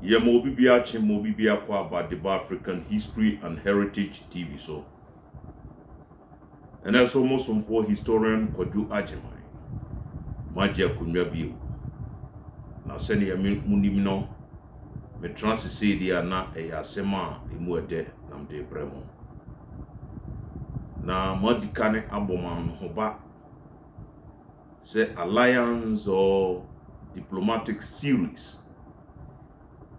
Yeah, Mobibia Chin Mobibia Kwa about the African History and Heritage TV so. And that's almost from for historian Kwaju Ajimai. Magia Kunya Bio. Na seni ya munim no me transisi dia na sema emu ede na mde bremo. Na modikane aboman hoba se alliance or diplomatic series.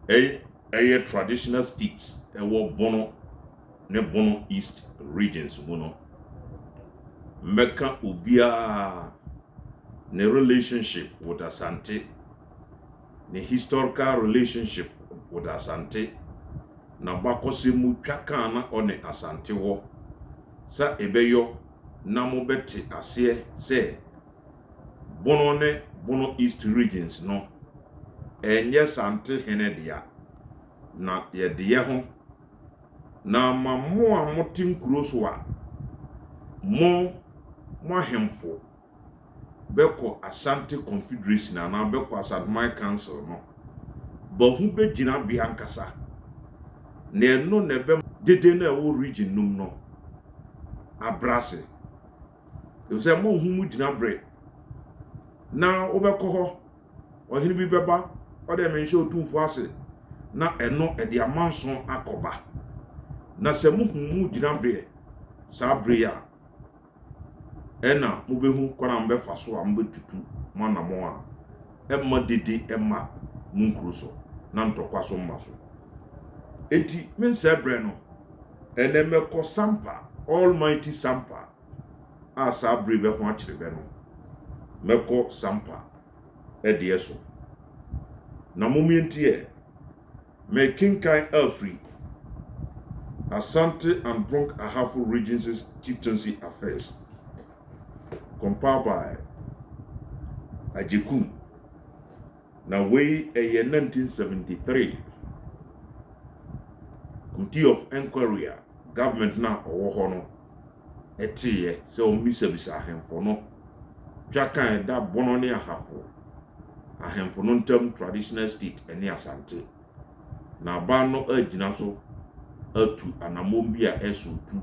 A traditional states ewo bono ne bono east regions bono. Meka ubia ne relationship with Asante, ne historical relationship with Asante, na bakose mu twaka na one Asante wo sa ebeyo na mo beti ase se bono east regions no enye Sante hene dia na ye de ho na mammo a motin kuro so a mo ahemfo beko Asante Confederation na beko Asante Council no ba hu be gina bia nkasa na eno na be dede na wo region num no abrase yo se mo hu mu gina bre na obeko ho ohini bi beba o de menhye otumfo ase na eno e de amanson akoba na se mo hu mu gina bre sa bre ya ena mubehu kwana mbefa so a mbetutu mana mo a emma dede emma munkruso na ntokwa so mmaso enti men sebre no enemeko Sampa Almighty Sampa asa bre be ho akirebe no meko Sampa edieso na momientie me kinkai Alfred Asante and Bronx Ahafo Regions Chieftaincy Affairs compiled by Ajekum. Now we a year 1973 Committee of Inquiry government na owohono etiye se o misabisa ahemfo no twakan da bono ne ahafo ahemfo no ntam traditional state ene Asante na ba no agina so atu anamombi a esotu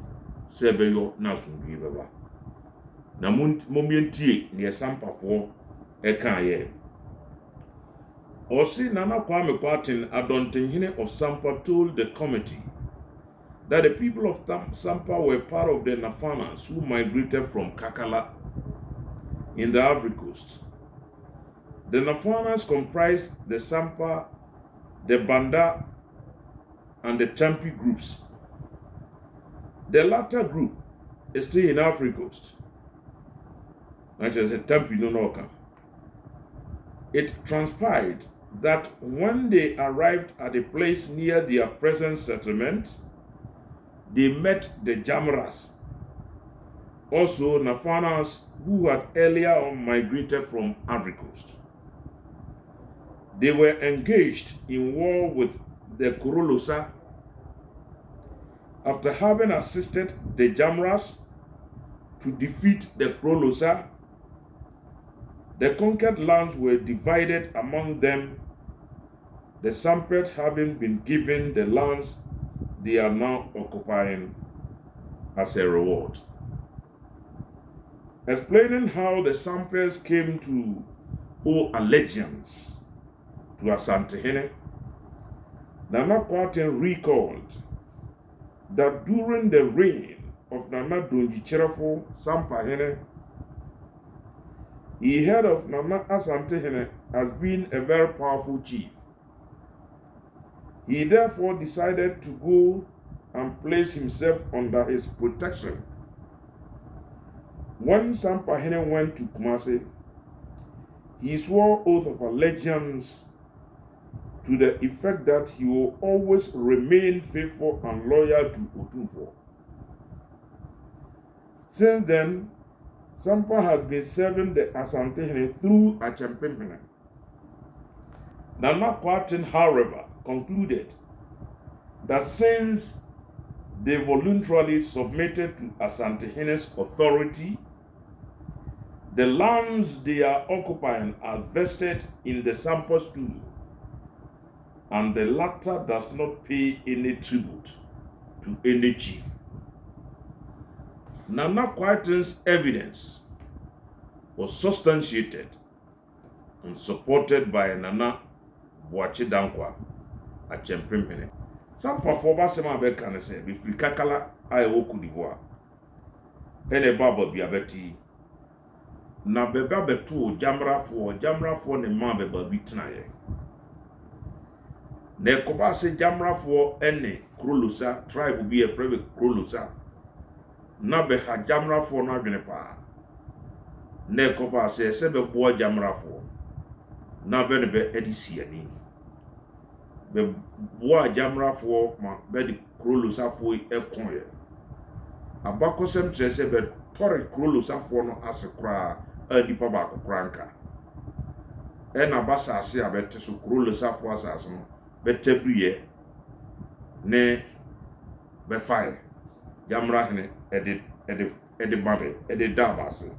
se beyo na sundue beba na momientie ne Sampafo ekaye Osi Nana Kwame Kwatin Adontenhine of Sampa told the committee that the people of Sampa were part of the Nafanas who migrated from Kakala in the Ivory Coast. The Nafanas comprised the Sampa, the Banda, and the Champi groups. The latter group is still in Ivory Coast. As I said, Champi no Noka. It transpired that when they arrived at a place near their present settlement, they met the Jamras, also Nafanas who had earlier on migrated from Ivory Coast. They were engaged in war with the Korolosa. After having assisted the Jamras to defeat the Korolosa, the conquered lands were divided among them, the Sampet having been given the lands they are now occupying as a reward. Explaining how the Sampers came to owe allegiance to Asantehene, Nana Kwaten recalled that during the reign of Nana Donjicherefo Sampahene, he heard of Nana Asantehene as being a very powerful chief. He therefore decided to go and place himself under his protection. When Sampahene went to Kumasi, he swore oath of allegiance to the effect that he will always remain faithful and loyal to Otunfo. Since then, Sampa has been serving the Asantehene through Achempemene. Nana Kwatin, however, concluded that since they voluntarily submitted to Asantehene's authority, the lands they are occupying are vested in the Sampas too. and the latter does not pay any tribute to any chief. Nana Kwaiten's evidence was substantiated and supported by Nana Boakye Dankwa Akyempempene. Some performers say Abeka ne say befiri kakala a ɛwɔ Cote d'Ivoire ɛna ɛba aba bi abɛti na bɛba bɛto gyamrafoɔ ne ma bɛba bi tenaeɛ na ɛkɔba sɛ gyamrafoɔ ɛne Krolosa tribe bi ɛfrɛ bɛ Krolosa na bɛha gyamrafoɔ no adwene paa na ɛkɔba sɛ ɛsɛ bɛboa gyamrafoɔ na bɛne bɛ ɛde siani bɛboa gyamrafoɔ ma bɛde Krolosafoɔ ɛkɔɛ abakɔsɛm kyerɛ sɛ bɛtɔre Krolosafoɔ no ase koraa a nipa baako koraa nka ɛna basase a bɛte so Krolosafoɔ asase no bɛtabriɛ ne bɛfae gyamrahene ɛde babe ɛde dabase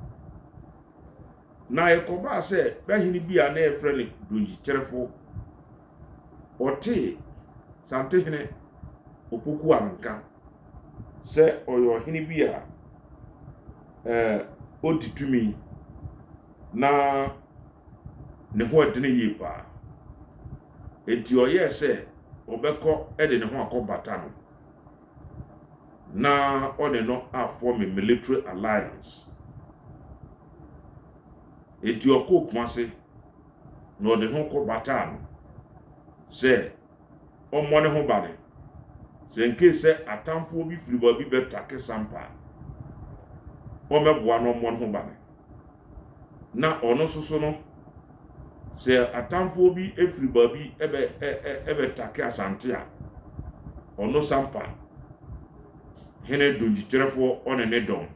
na yɛkɔbaa sɛ bɛhene bi a na yɛfrɛ ne Dongyikyerefo ɔte Santehene Opoku Anka sɛ ɔyɛ ɔhene bi a ɔdi tumi na ne ho ɛdene yie paa enti ɔyɛ sɛ ɔbɛkɔ ɛde ne ho akɔ bata no na ɔne no form a military alliance enti ɔkɔ Kumase na ɔde ho kɔ bata no sɛ ɔmmɔ ne ho bane sɛ nke sɛ atamfoɔ bi firi ba bi bɛtake Sampa ɔmɛboa no ɔmmɔ ne ho bane na ɔno soso no sɛ atamfoɔ bi efiri ba bi ɛbɛtake Asante a ɔno Sampa hene Dongyikyerefo ɔne ne dɔm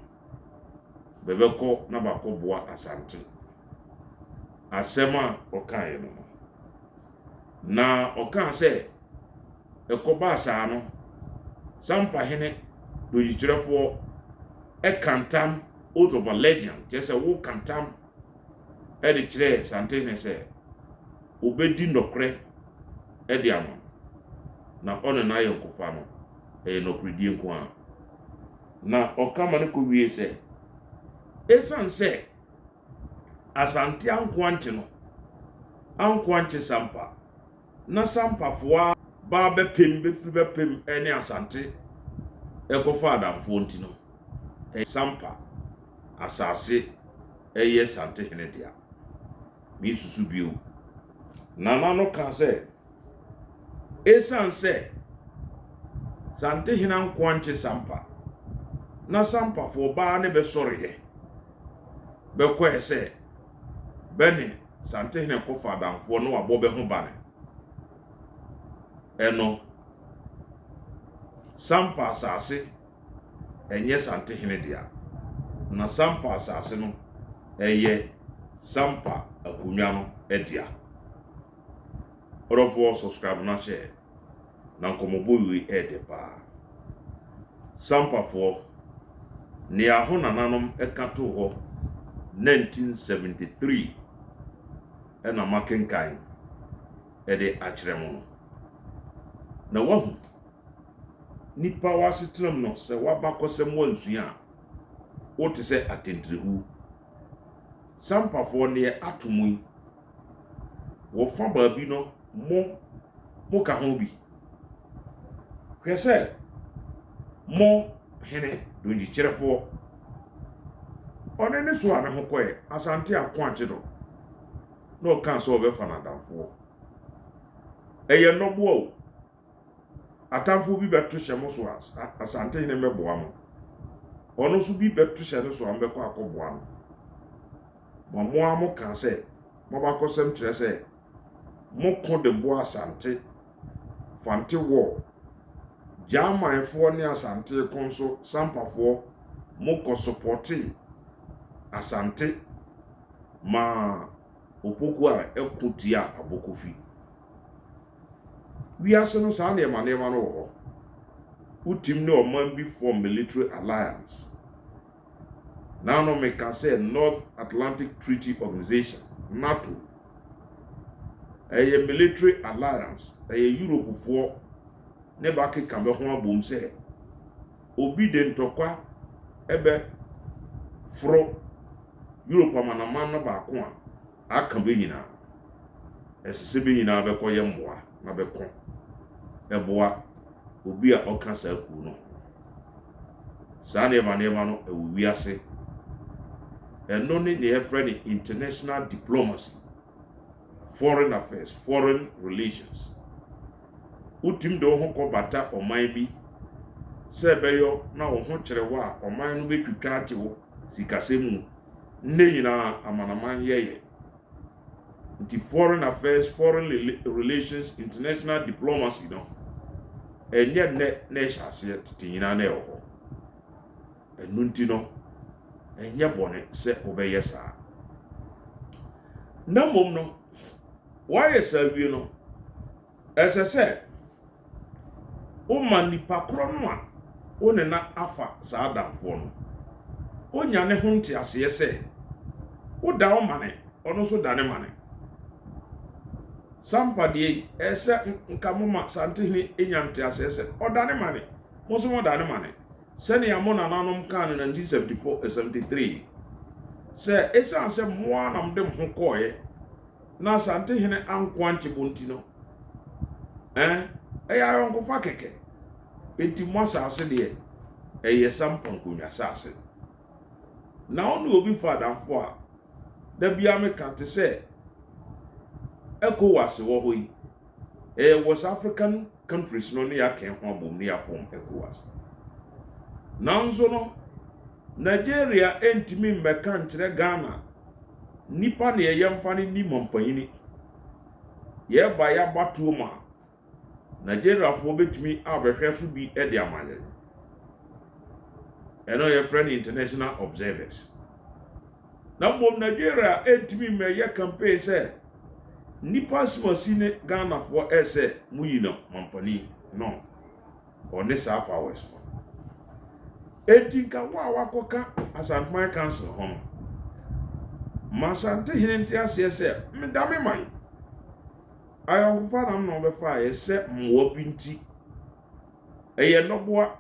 bɛbɛkɔ na bakɔ boa Asante asɛm a ɔkaeɛ no na ɔka sɛ ɛkɔba saa no Sampa hene Dongyikyerefo ɛkantam oath of allegiance kyerɛ sɛ wo kantam ɛde kyerɛ Santehene sɛ obɛdi nɔkorɛ ɛde ama na ɔne na ayɛ nkofa no ɛyɛ nɔkoredie nko a na ɔka ma ne kɔwie sɛ ɛsan sɛ Asante ankoante no ankoante Sampa na Sampafoɔ ba bɛpem bɛfiri bɛpem ɛne Asante ɛkɔfa adamfoɔ nti no Sampa asase ɛyɛ Santehene dea mi susu bio nana no ka sɛ ɛsan sɛ Santehene ankoante Sampa na Sampafoɔ ba ne bɛsɔreyɛ bɛkɔɛ sɛ bɛne Santehene kɔfa adamfoɔ no wabɔ bɛho bane ɛno Sampa asase ɛnyɛ Santehene dea na Sampa asase no ɛyɛ Sampa akonwa no ɛdea ɔrɔfoɔ subscribe na share na nkɔmɔbɔ yi ɛde paa Sampafoɔ ne aho nananom ɛkato hɔ 1973 ɛna makenkan ɛde akyerɛ mo no na wahu nipa wasetram no sɛ wabakɔsɛm wansua a wote sɛ atentrehu Sampafoɔ ne atomo yi wɔfa baabi no mo ka ho bi hwɛ sɛ mo hene Dongyikyerefo ɔne ne so a ne ho kɔɛ Asante akoakye do na ɔka sɛ ɔbɛfa nadamfoɔ ɛyɛ nnɔboa o atamfoɔ bi bɛto hyɛ mo so Asantehene mɛboa mo ɔno so bi bɛto hyɛ ne so a mbɛkɔ akɔboa no mo mo ka sɛ mobakɔsɛm kyerɛ sɛ moko de boa Asante Fante wɔ Germanfoɔ ne Asante ko nso Sampafoɔ mokɔ supporti Asante ma Opoku a ɛkotia abokofi wiase no saa nneɛma no wɔ hɔ utim ne ɔman bi form military alliance now no meka sɛ North Atlantic Treaty Organization NATO a military alliance, a Europe for never can come home boom say. Obedient to qua ebe fro Europe amanaman no baako a aka be nyina. Esese be nyina be koye mmoa na be ko. Eboa obi a oka sa ku no. Sa ne ma no ewuwi ase. Eno ne ne friend international diplomacy, foreign affairs, foreign relations. Utim do ho ko bata oman bi se beyo na wo ho kire wa oman no betwitwa ate wo sikasemu ne nyina amanaman yeye. Nti foreign affairs, foreign relations, international diplomacy no enye ne hyase tete nyina na ewo. Enu nti no enye bone se obeye saa. Na mom no why sa wie no esese o manipa kro no a o ne na afa saa damfo no onya ne ho nte ase se o da o mane ono so da ne mane sampade ese nkamoma santehini enya nte ase se o da ne mane mo so mo da ne mane se ne amo na nanom kan na 1974 73 se esa se mo anam dem ho koye na santehini ankwa nchebonti no eya yonko fa keke enti mo asase de eye sampon konwa asase na onu obi fa damfo a da bia me kante se ECOWAS wo hoyi West African countries no ne ya ken ho abom ne ya form ECOWAS nanzo no Nigeria entimi mbeka nkyere Ghana nipa ne yemfa ne ni mompanyini ye ba ya batuo ma Nigeria fo betimi abehwe so bi e de amaye eno ye friend international observers na mom Nigeria entimi me ye campaign se nipa smosine Ghana fo ese muyino mompani no one sa powers etinka wa wakoka Asantuma Council hono masante hinenti ase medame mai ayo fa na no be fa ese mwo binti eye noboa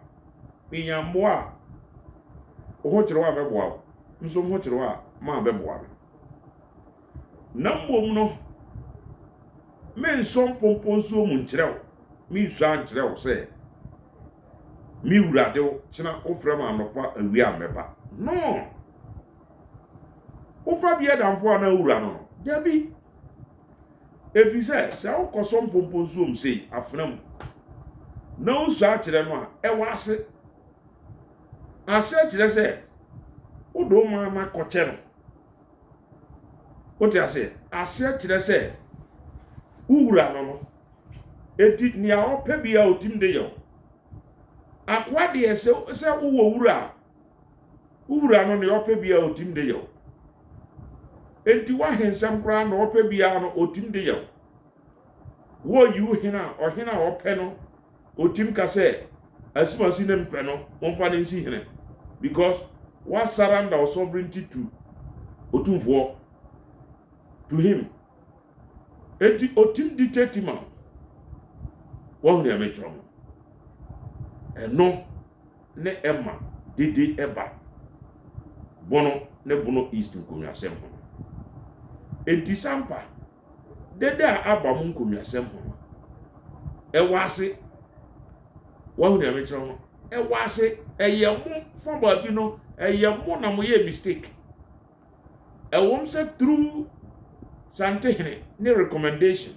pinyamboa oho kire wa beboa nso ho kire wa ma beboa na mbom no men som pomponso mu nkire mi sua nkire wo se mi wurade wo kina ofre ma anopa awi ameba no ofa bia damfo na wura no dabi efise se okosom pomponso mu sei afnam na usua kire no a ewase ase kire se odo ma na koche no oti ase kire se uwura no eti ni a opa bia otim de yo akwa de se uwo wura no ne opa bia otim de yo enti wa hensam kra no opa bia no otim de yo wo yu hina ohina opa no otim ka se asumasi ne mpe no onfa ne nsi hene because what surrender our sovereignty to otumfo to him enti otim dictate man wa hu ne ametro eno ne emma dede eba bono ne bono east nkomyasem ho enti sampa dede a aba mu nkomyasem ho ewase wa hu ne ametro ewase eyemu fo ba bi no eyemu na mo ye mistake ewom se through santehene ne recommendation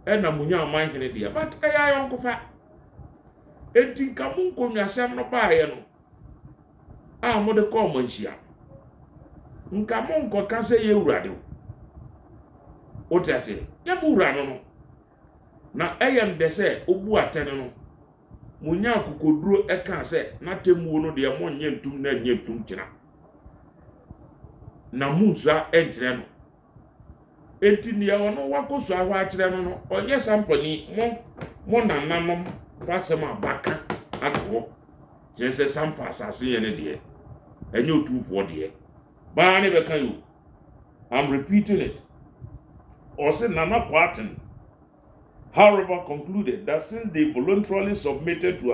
na munya aman hene dia but eya yonko fa etinka mu nkomyasem no baaye no a mo de ko manhia nka mo nko ka se ye wurade o te ase ya mu wura no na eyem de se obu atene no munya akokoduro eka se na temuo no de mo nye ntum na nye ntum kina na musa enkyere no enti ne ono wakoso ahwa akire no onye sampani mo nananom pasem abaka atwo jese sampa asase ye ne de enye otufo de ba ne beka yo I'm repeating it Ose Nana Kwatin, however, concluded that since they voluntarily submitted to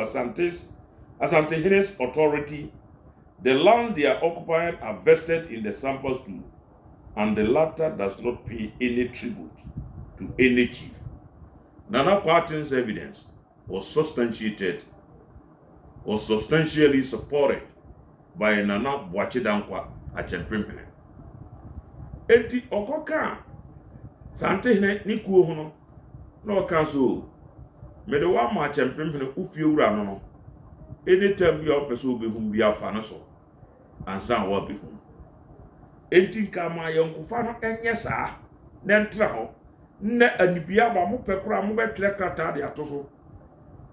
Asantehene's authority, the lands they are occupying are vested in the Sampas too, and the latter does not pay any tribute to any chief. Nana Kwatin's evidence was substantially supported by Nana Boachidankwa Achempimpene. Enti okoka Santehene ni kuo ho no na oka so me de wa ma Achempimpene ufie wura no anytime bi opese obehum bi afa no so ansa wa behum. Enti kama yonkufa no enye saa na ntra ho na anibia ba mo pekora mo betwere krata de atoso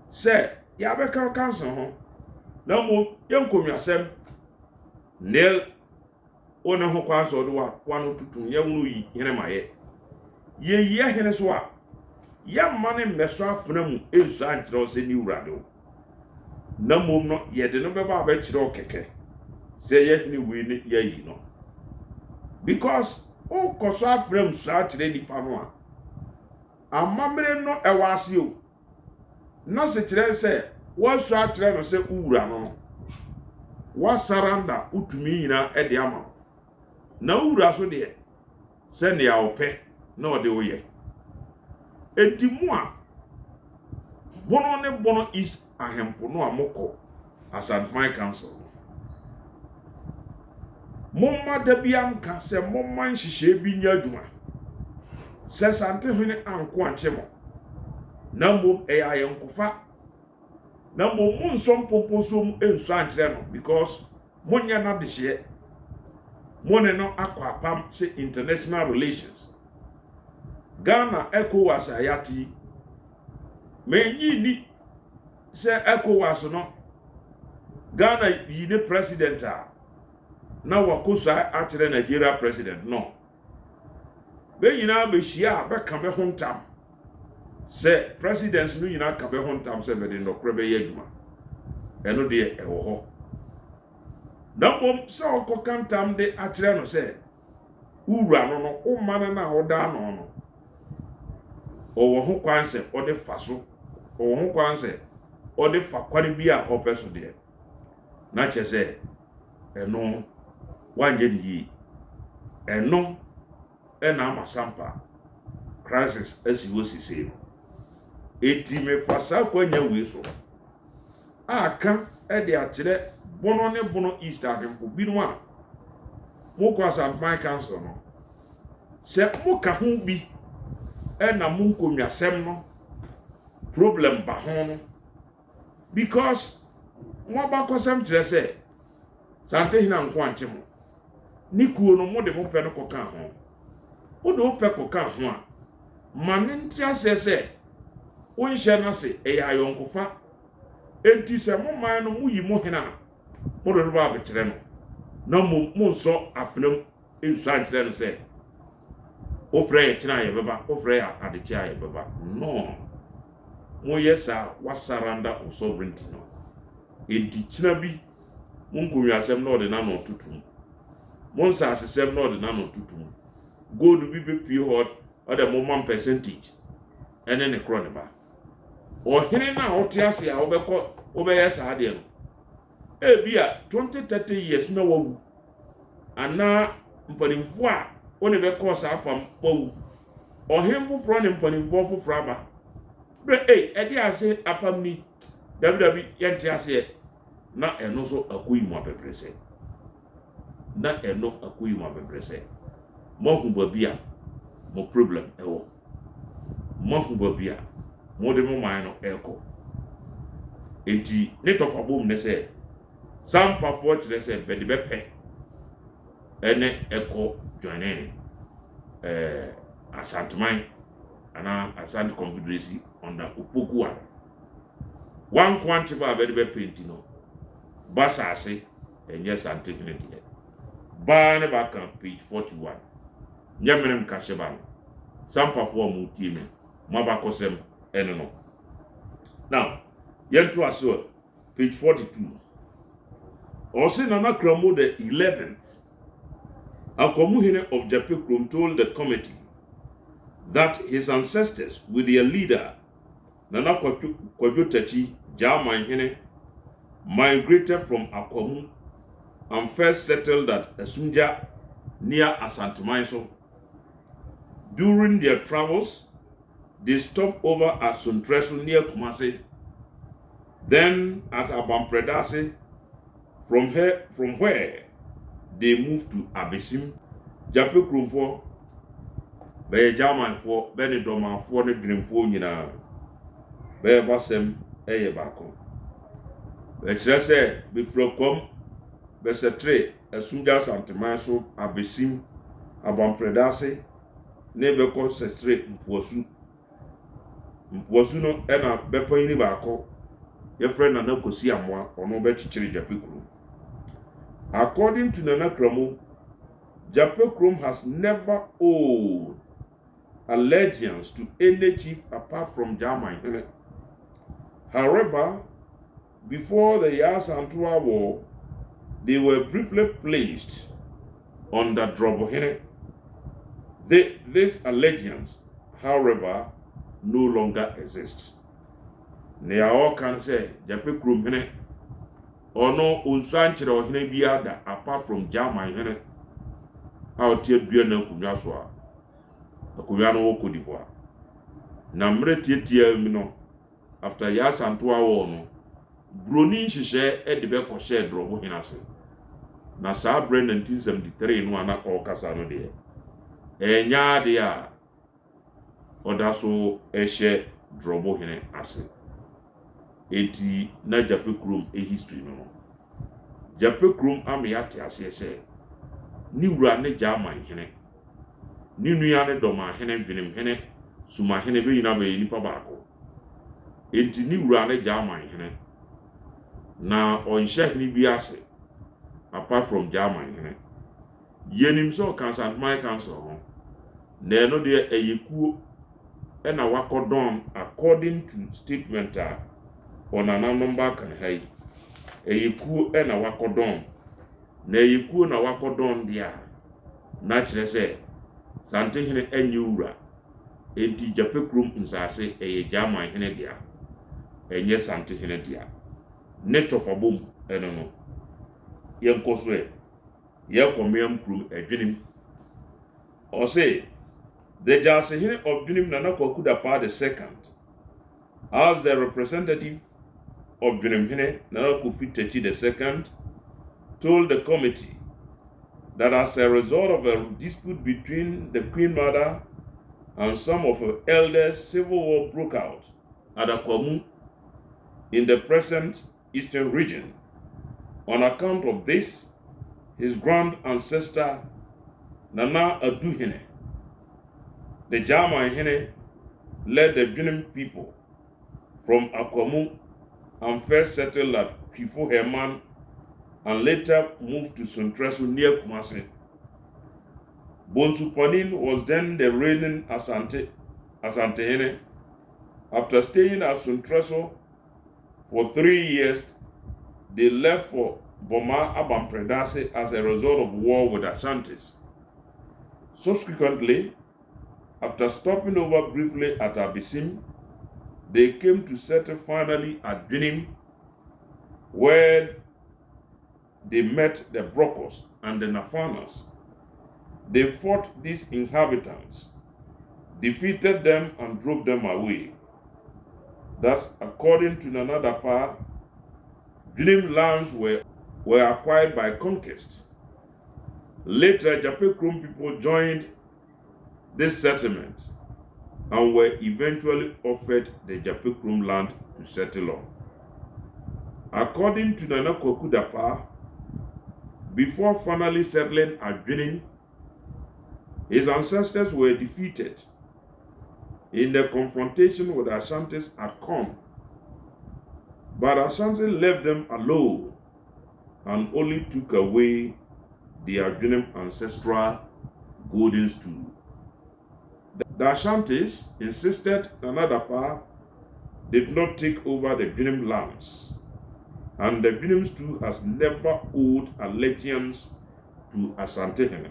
se ya beka kanso ho na mo yenkomyasem nel ona ho kwanso do wa no tutum ye wunu yi hene maye ye hene so a ya mane meso afuna mu ensu ankyere o se ni urade o na mom no ye de no beba ba kyere o keke se ye hene we ni ye yi no because o koso afram su akyere nipa no a amamre no ewa ase o na se kyere se wa su akyere no se uwura no wa saranda utumi nyina e de ama na uwura so de se ne ya ope na ode oye enti mu a bono ne bono is ahemfo no amoko Asantehene Council momma da biam ka se momma nhihye bi nya adwuma se Santehene anko anchemo na mom eya yenkofa na mom nsom pomposom ensu ankyere no because monya na de hye mone no akwapam se international relations Ghana ECOWAS ayati menyi ni se ECOWAS no Ghana yine president na wakosa akyere Nigeria president no be nyina be hia be ka be hontam se presidents no nyina ka be hontam se be de ndokre be yaduma eno de ewo ho na bom se okokantam de akyere no se uwura no no umane na hoda no no owo ho kwanse ode faso owo ho kwanse ode fa kwari bia opeso de na chese eno wanje ni eno ena amasampa crisis esiwosise no eti me fasa kwanya weso aka ede akyere bono ne bono east ahemfo binu a moko Asantehene Council no se moka ho bi ena munkomyasem no problem ba ho no because mo ba kosem kyere se Santehene anko anchemo ni kuo no mo de mo pe no koka ho o de o pe koka ho a mane ntia se o nhye na se e ya yonkofa enti se mo man no muyi mo hena mo do ba be kyere no na mo nso afenam ensu ankyere no se o frɛ kyena ye beba o frɛ adeche ye beba no mo yesa wasaranda o sovereignty no enti kyena bi mo nkonwiasem na ode na no tutum mo nsa asesem na ode na no tutum gold bi be pie hot ode mo man percentage ene ne kro ne ba o hene na o te ase a obekọ obeyesa ade no e bia 20-30 years na wawu ana mpanimfo a one be course apam wawu ohemfo fro ne mpanimfo foforo aba bre ede ase apam ni dabi yente ase na eno so akoyi mu abebrese na eno akoyi mu abebrese mo hu babia mo problem ewo mo hu babia mo de mo man no eko enti netofa bom ne se sampa fo kire se be de bepe ene eko joine Asantehene ana Asante Confederacy under Opokuwa one quantity ba be de bepe enti no basase enye Santehene de ba ne ba kan page 41 nyamenem ka sheba no sampa fo mu tie me mabakosem ene no now yentu aso page 42 also Nana Kramo the 11th Akomuhene of Japekrom told the committee that his ancestors with their leader, Nana Kwadwo Tachi, Jaamaihene, migrated from Akwamu and first settled at Esunja near Asantewamso. During their travels, they stopped over at Sontreso near Kumasi, then at Abampredase, from where they moved to Abesim. Jape Krumfo, Be Jamanfo, Bene Domanfo, ne Dreamfo, Nina, Be Basem, Eye Bako. Be Tresse, Be Flokom, Be Setre, Esunja Asantewamso, Abesim, Abampredase, Nebeko Setre, Mposu. Mposu no ena bepa yini baako ye friend na Kosi Amoah ono be chichiri Jape Krom. According to Nana Kramo, Jape Krom has never owed allegiance to any chief apart from Jaamaihene. However, before the Yasantua War, they were briefly placed under Drobohene. This allegiance, however, no longer exists. They all can say Jape Krom hene or no unsanchira or hene biada apart from Jaamaihene. How tear duana kunyaswa. Akuyano wo Cote d'Ivoire. Na mre tie mino after Yasantua War no broni nhihye e de be ko share drobo hinase. Na saa bre 1973 no ana okasa no de. Enya de a odaso ehye drobo hene ase. Enti na Jape Krom history no. Jape Krom amyate ase se ni wura ne Jaamaihene. Ni nua ne doma hene dwenem hene suma hene be yina be nipa baako. Enti ni wura ne Jaamaihene. Na onhye hene bi ase apart from Jaamaihene. Yenim so kansan my council ho. Na no de eyekuo ena wakodon according to statement on ananumber kan hai. Eyekuo ena wakodon. Na eyekuo na wakodon dia. Na kire se Sante hene enyura enti Jape Krom nsase eye Jaamaihene dia enye Sante hene dia netofabom eno no yenkoso ye komiam Krom edwenim o say the Jase hene of Dwenim Nana Kwaku Dapaah II as the representative of Dwenem hene Nana Kofi Tachi II told the committee that as a result of a dispute between the Queen Mother and some of her elders, civil war broke out at Akwamu in the present eastern region. On account of this, his grand ancestor Nana Aduhene, the Jaamaihene, led the Dwenem people from Akwamu and first settled at Kwifo Herman and later moved to Sontreso near Kumasi. Bonsu was then the reigning Asantehene. After staying at Sontreso for 3 years, they left for Boma Abampredase as a result of war with Ashantis. Subsequently, after stopping over briefly at Abesim, they came to settle finally at Dwenem, where they met the Brokos and the Nafanas. They fought these inhabitants, defeated them and drove them away. Thus, according to Nana Dapaah, Dwenem lands were acquired by conquest. Later, Jape Krom people joined this settlement and were eventually offered the Jape Krom land to settle on. According to Nana Kwaku Dapaah, before finally settling at Dwenem, his ancestors were defeated in the confrontation with Ashantis at Kom. But Ashanti left them alone and only took away their Dwenem ancestral golden stool. The Ashantis insisted Nana Dapaah did not take over the Dwenem lands, and the Dwenem stool has never owed allegiance to Asantehene,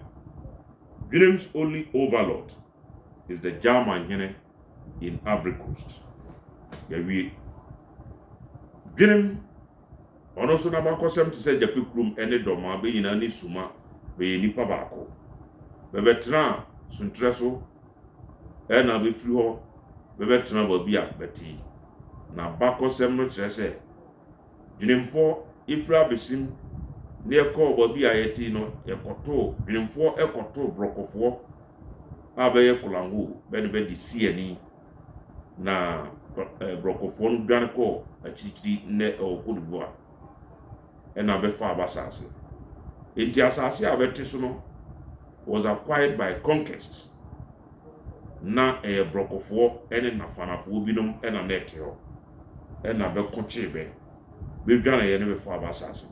Dwenem's only overlord. is the German hene in Ivory Coast. Yawi Binim ono so na bakosem to say Japi Krum ene doma be yina ni suma be nipa baako. Be betra suntreso na be firi ho be betra ba bi a beti. Na bakosem no kire say Dwunemfo ifra besim ne ekọ ba bi a yeti no ekoto dwunemfo ekoto brokofo abeye kulangu be ne be di siani na brokofo no dwan ko achichiri ne Cote d'Ivoire na be fa abasase enti asase a beti so no was acquired by conquest na brokofo ene nafanafo binom na neteo na be kochebe be dwan ye ne be fa abasase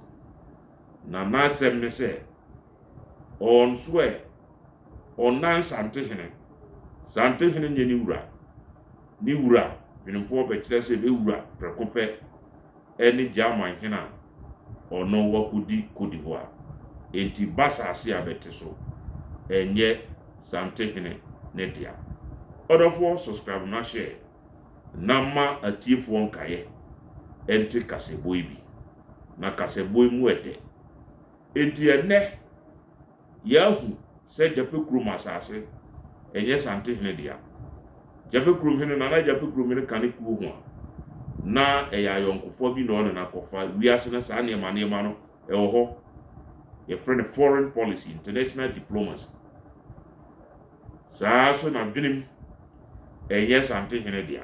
na nasem ne se on swear on nan sante hene nye ni wura binfo be kire se be wura prekope eni German hena ono wakudi Cote d'Ivoire enti basase abete so enye sante hene ne dia odofo subscribe na share na ma atiefo nkaye enti kaseboy bi na kaseboy mu ede enti ene yahu se Japi Krum asase enye sante hene dia Japi Krum hene na Japi Krum hene kaniku ho na eya yonkofo bi no na kofa wiase na sa ne ma no ho ye friend foreign policy international diplomacy sa so na binim enye sante hene dia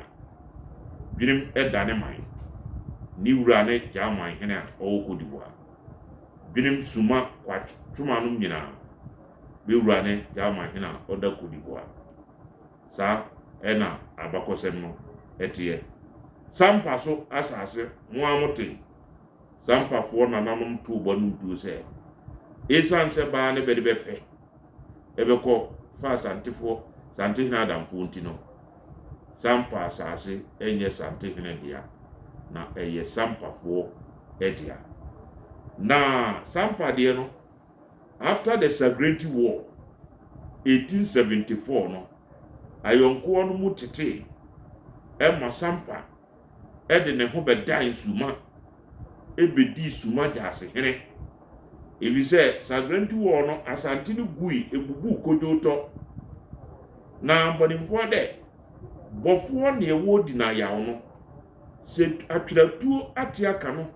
binim edane man ni wura ne German hene a Cote d'Ivoire binim suma kwa tuma no nyina be wura ne German hene a Cote d'Ivoire sa ena abakosem no etie sampa so asase mo amote sampa fo na namum tu bonu tu se esan se ba ne be de bepe ebeko fa santifo santi na adamfo ntino sampa asase enye santi hene dia na eye sampa fo edia na sampa dia no after the Sovereignty War 1874 no ayonko no mutete ma sampa de ne ho bedan suma ebedi suma jase hene ebi se Sovereignty War no asante no gui ebubu kojoto na mbonimfo de bofo ne ewo di na yawo no se atweratuo ate aka no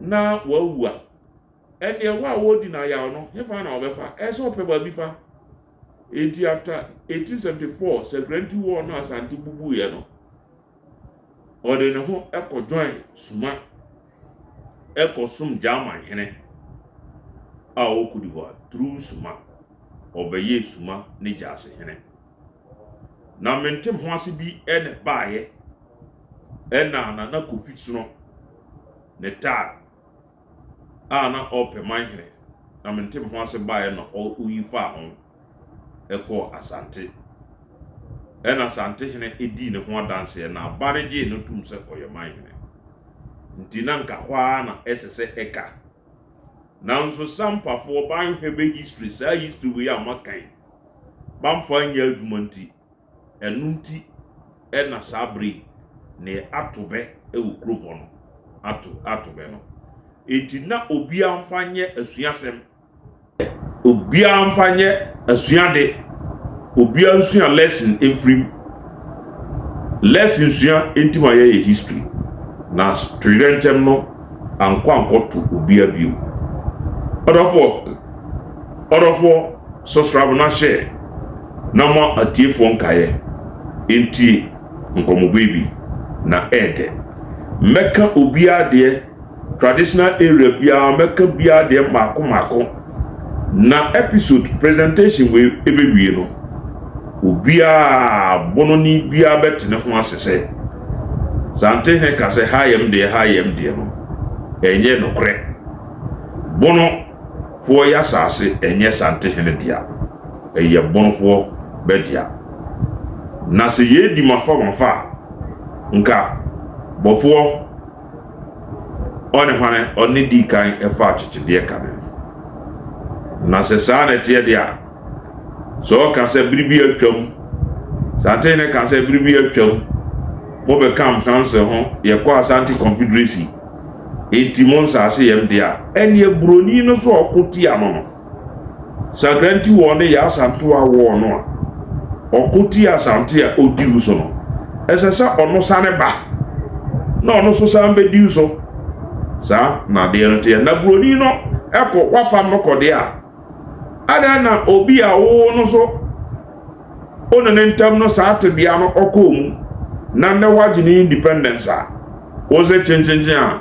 na wawua ene ewa wo di na yawo no hefa na obefa eso opeba bi fa enti after 1874 Sovereignty War no asante bubu ye no ode ne ho join suma sum German hene a Cote d'Ivoire through suma obeye suma ne jase hene na mentem ho ase bi ene baaye na Kofi Suno ne ta na ope man hene na mentem ho ase baaye na uyifa ho eko asante asante hene edi ne ho adanse na bareje no tum se oyeman hene nti na nka hwa na esese eka na nso sampa fo ban hwebe history sa history we amakan ban fa nya adumanti enunti na sabri ne atobe ewu krom ho no atobe no enti na obi amfanye asuasem obi amfanye asuade obi ansua lesson every lesson sua enti ma ye history na studentem no anko obi abio odofo subscribe na share na mo atiefo nkaye enti nkomo baby na ede meka obi ade traditional area bia meka bia ade mako na episode presentation we ebewie no obi a bononi bia betene ho asese sante he ka se hayem de no enye no kre bono fo ya sase enye sante he ne dia eye bono fo bedia na se ye di mafa nka bofo one di kan efa chichi de ka na se sa na tie dia so ka se bribi atwam Satene can say bribi atwam mo be kam cancer ho ye kwa Asante Confederacy Intimon sase yem dia ene broni no so okoti ano no sagranti wo ne ya Asanto awo no a okoti Asante a odi uso no esesa ono sane ba na ono so san be di uso sa na de no te na broni no eko wapam no kode a ada na obi a wo no so ono ne ntam no sa atebia no okomu na ne wagene independence a wo se chenchenchen a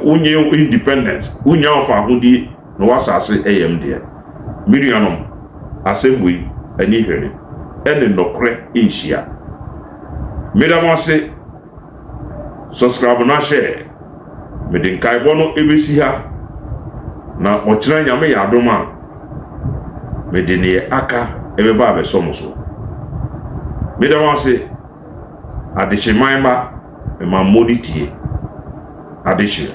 unye independence unya of ahudi no wasase ayem de mirianom asembui ani hwere ene nokre ehia medamase subscribe na share medin kaibo no ebesi ha na ochira nyame ya adoma medin aka ebeba abesomo so medamase adehyeman ba ma monitie adehye